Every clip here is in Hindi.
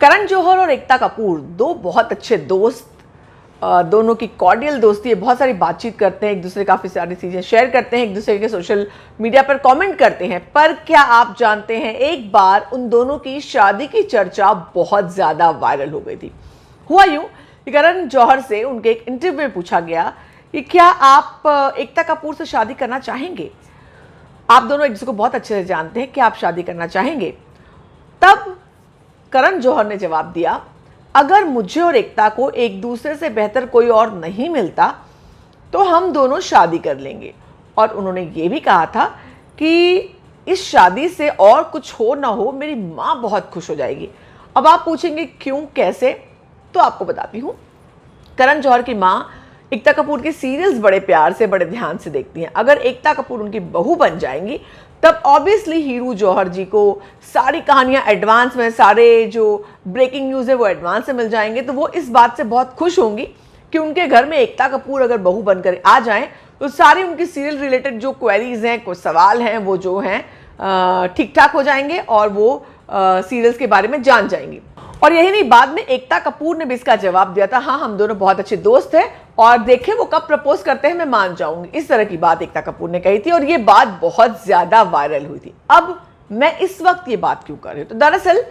करण जौहर और एकता कपूर दो बहुत अच्छे दोस्त, दोनों की कॉर्डियल दोस्ती है, बहुत सारी बातचीत करते हैं, एक दूसरे काफ़ी सारी चीज़ें शेयर करते हैं, एक दूसरे के सोशल मीडिया पर कमेंट करते हैं। पर क्या आप जानते हैं, एक बार उन दोनों की शादी की चर्चा बहुत ज़्यादा वायरल हो गई थी। हुआ यूँ कि करण जौहर से उनके एक इंटरव्यू में पूछा गया कि क्या आप एकता कपूर से शादी करना चाहेंगे, आप दोनों एक दूसरे को बहुत अच्छे से जानते हैं, क्या आप शादी करना चाहेंगे। तब करण जौहर ने जवाब दिया, अगर मुझे और एकता को एक दूसरे से बेहतर कोई और नहीं मिलता तो हम दोनों शादी कर लेंगे। और उन्होंने ये भी कहा था कि इस शादी से और कुछ हो ना हो, मेरी माँ बहुत खुश हो जाएगी। अब आप पूछेंगे क्यों, कैसे, तो आपको बताती हूँ। करण जौहर की माँ एकता कपूर के सीरियल्स बड़े प्यार से, बड़े ध्यान से देखती हैं। अगर एकता कपूर उनकी बहू बन जाएंगी तब ऑब्वियसली हीरू जौहर जी को सारी कहानियां एडवांस में, सारे जो ब्रेकिंग न्यूज़ है वो एडवांस से मिल जाएंगे। तो वो इस बात से बहुत खुश होंगी कि उनके घर में एकता कपूर अगर बहू बनकर आ जाएं तो सारी उनकी सीरियल रिलेटेड जो क्वेरीज हैं, कुछ सवाल हैं, वो जो हैं ठीक ठाक हो जाएंगे और वो सीरियल्स के बारे में जान जाएंगी। और यही नहीं, बाद में एकता कपूर ने भी इसका जवाब दिया था, हाँ हम दोनों बहुत अच्छे दोस्त हैं और देखें वो कब प्रपोज करते हैं मैं मान जाऊंगी। इस तरह की बात एकता कपूर ने कही थी और ये बात बहुत ज्यादा वायरल हुई थी। अब मैं इस वक्त ये बात क्यों कर रही हूँ, तो दरअसल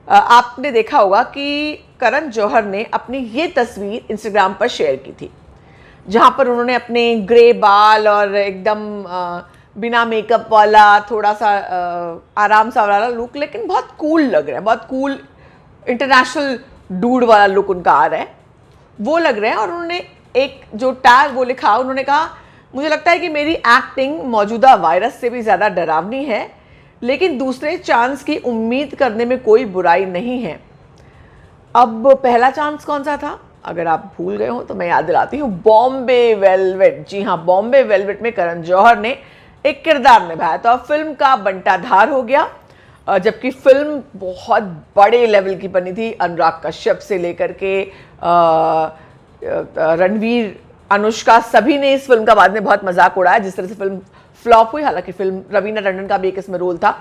आपने देखा होगा कि करण जौहर ने अपनी ये तस्वीर इंस्टाग्राम पर शेयर की थी, जहां पर उन्होंने अपने ग्रे बाल और एकदम बिना मेकअप वाला, थोड़ा सा आराम सा वाला लुक, लेकिन बहुत कूल लग रहा है, बहुत कूल इंटरनेशनल डूड वाला लुक उनका आ रहा है, वो लग रहा है। और उन्होंने एक जो टैग वो लिखा, उन्होंने कहा, मुझे लगता है कि मेरी एक्टिंग मौजूदा वायरस से भी ज़्यादा डरावनी है, लेकिन दूसरे चांस की उम्मीद करने में कोई बुराई नहीं है। अब पहला चांस कौन सा था, अगर आप भूल गए हो तो मैं याद दिलाती हूँ, बॉम्बे वेलवेट। जी हाँ, बॉम्बे वेलवेट में करण जौहर ने एक किरदार निभाया था और फिल्म का बंटाधार हो गया। जबकि फिल्म बहुत बड़े लेवल की बनी थी, अनुराग कश्यप से लेकर के रणवीर, अनुष्का, सभी ने इस फिल्म का बाद में बहुत मजाक उड़ाया जिस तरह से फिल्म फ्लॉप हुई। हालांकि फिल्म रवीना टंडन का भी एक इसमें रोल था।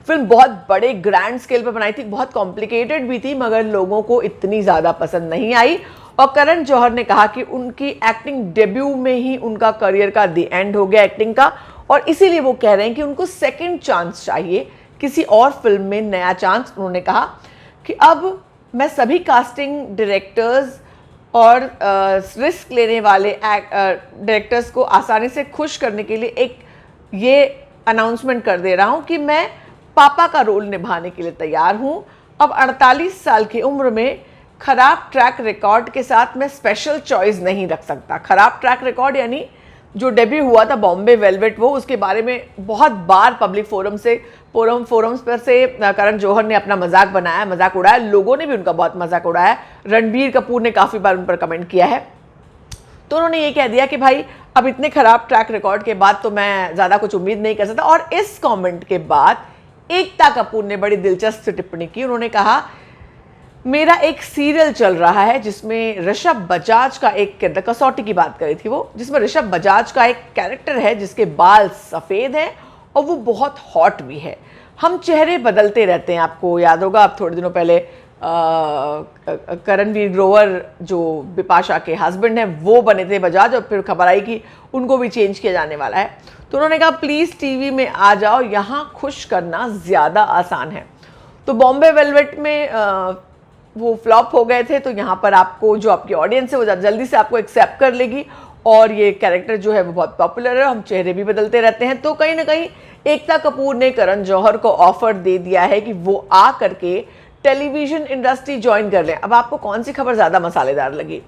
फिल्म बहुत बड़े ग्रैंड स्केल पर बनाई थी, बहुत कॉम्प्लिकेटेड भी थी, मगर लोगों को इतनी ज़्यादा पसंद नहीं आई। और करण जौहर ने कहा कि उनकी एक्टिंग डेब्यू में ही उनका करियर का द एंड हो गया एक्टिंग का, और इसीलिए वो कह रहे हैं कि उनको सेकेंड चांस चाहिए, किसी और फिल्म में नया चांस। उन्होंने कहा कि अब मैं सभी कास्टिंग डायरेक्टर्स और रिस्क लेने वाले डायरेक्टर्स को आसानी से खुश करने के लिए एक ये अनाउंसमेंट कर दे रहा हूं कि मैं पापा का रोल निभाने के लिए तैयार हूं। अब 48 साल की उम्र में खराब ट्रैक रिकॉर्ड के साथ मैं स्पेशल चॉइस नहीं रख सकता। खराब ट्रैक रिकॉर्ड यानी जो डेब्यू हुआ था बॉम्बे वेलवेट, वो उसके बारे में बहुत बार पब्लिक फोरम्स पर से करण जौहर ने अपना मजाक बनाया, मजाक उड़ाया, लोगों ने भी उनका बहुत मजाक उड़ाया। रणबीर कपूर ने काफ़ी बार उन पर कमेंट किया है। तो उन्होंने ये कह दिया कि भाई अब इतने खराब ट्रैक रिकॉर्ड के बाद तो मैं ज़्यादा कुछ उम्मीद नहीं कर सकता। और इस कॉमेंट के बाद एकता कपूर ने बड़ी दिलचस्प टिप्पणी की। उन्होंने कहा, मेरा एक सीरियल चल रहा है जिसमें ऋषभ बजाज का एक किरदार, कसौटी की बात करी थी वो, जिसमें ऋषभ बजाज का एक कैरेक्टर है जिसके बाल सफ़ेद हैं और वो बहुत हॉट भी है। हम चेहरे बदलते रहते हैं, आपको याद होगा, आप थोड़े दिनों पहले करणवीर ग्रोवर जो बिपाशा के हस्बैंड हैं वो बने थे बजाज, और फिर खबर आई कि उनको भी चेंज किया जाने वाला है। तो उन्होंने कहा, प्लीज़ टीवी में आ जाओ, यहाँ खुश करना ज़्यादा आसान है। तो बॉम्बे वेलवेट में वो फ्लॉप हो गए थे, तो यहाँ पर आपको जो आपकी ऑडियंस है वो जल्दी से आपको एक्सेप्ट कर लेगी और ये कैरेक्टर जो है वो बहुत पॉपुलर है। हम चेहरे भी बदलते रहते हैं। तो कहीं ना कहीं एकता कपूर ने करण जौहर को ऑफर दे दिया है कि वो आ करके टेलीविजन इंडस्ट्री ज्वाइन कर लें। अब आपको कौन सी खबर ज़्यादा मसालेदार लगी,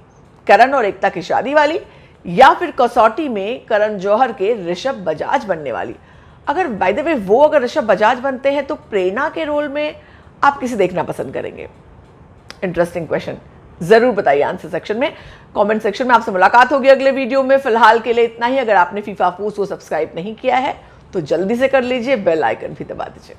करण और एकता की शादी वाली या फिर कसौटी में करण जौहर के ऋषभ बजाज बनने वाली? अगर बाय द वे वो अगर ऋषभ बजाज बनते हैं तो प्रेरणा के रोल में आप किसे देखना पसंद करेंगे? इंटरेस्टिंग क्वेश्चन, जरूर बताइए आंसर सेक्शन में, कमेंट सेक्शन में। आपसे मुलाकात होगी अगले वीडियो में। फिलहाल के लिए इतना ही। अगर आपने फीफा फूस को सब्सक्राइब नहीं किया है तो जल्दी से कर लीजिए, बेल आइकन भी दबा दीजिए।